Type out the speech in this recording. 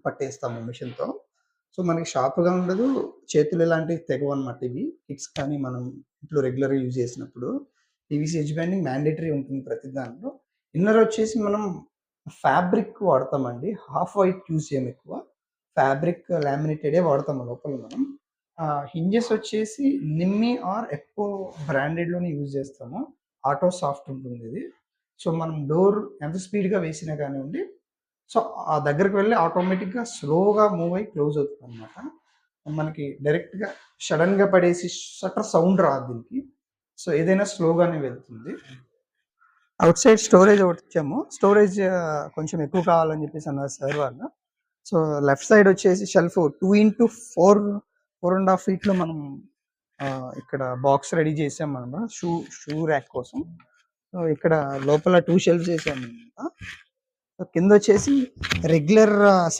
పట్టేస్తాము మిషన్‌తో. సో, మనకి షార్ప్‌గా ఉండదు. చేతులు ఎలాంటివి తెగవనమాట ఇవి. కిక్స్ కానీ మనం ఇంట్లో రెగ్యులర్‌గా యూజ్ చేసినప్పుడు. పీవీసీ ఎడ్జ్ బ్యాండింగ్ మ్యాండేటరీ ఉంటుంది ప్రతి దాంట్లో. ఇన్నర్ వచ్చేసి మనం ఫ్యాబ్రిక్ వాడతామండి. హాఫ్ వైట్ యూజ్ చేయము ఎక్కువ. ఫ్యాబ్రిక్ లామినేటెడే వాడతాము లోపల మనం. హింజెస్ వచ్చేసి నిమ్మి ఆర్ ఎక్కో బ్రాండెడ్‌లోనే యూజ్ చేస్తాము. ఆటో సాఫ్ట్ ఉంటుందిది. సో, మనం డోర్ ఎంత స్పీడ్‌గా వేసినా కానివ్వండి, సో, ఆ దగ్గరికి వెళ్లి ఆటోమేటిక్‌గా స్లోగా మూవ్ అయ్యి క్లోజ్ అవుతుందనమాట. మనకి డైరెక్ట్‌గా సడెన్‌గా పడేసి షట్టర్ సౌండ్ రాదు దీనికి. సో, ఏదైనా స్లోగానే వెళ్తుంది. ఔట్ సైడ్ స్టోరేజ్ ఒకటిచ్చాము. స్టోరేజ్ కొంచెం ఎక్కువ కావాలని చెప్పేసి అన్నారు సార్ వాళ్ళు. సో, లెఫ్ట్ సైడ్ వచ్చేసి షెల్ఫ్ 2x4, 4 ½ ఫీట్‌లో మనం ఇక్కడ బాక్స్ రెడీ చేసామనమాట. షూ ర్యాక్ కోసం. సో, ఇక్కడ లోపల 2 షెల్ఫ్స్ ఏసామనమాట. కిందొచ్చేసి రెగ్యులర్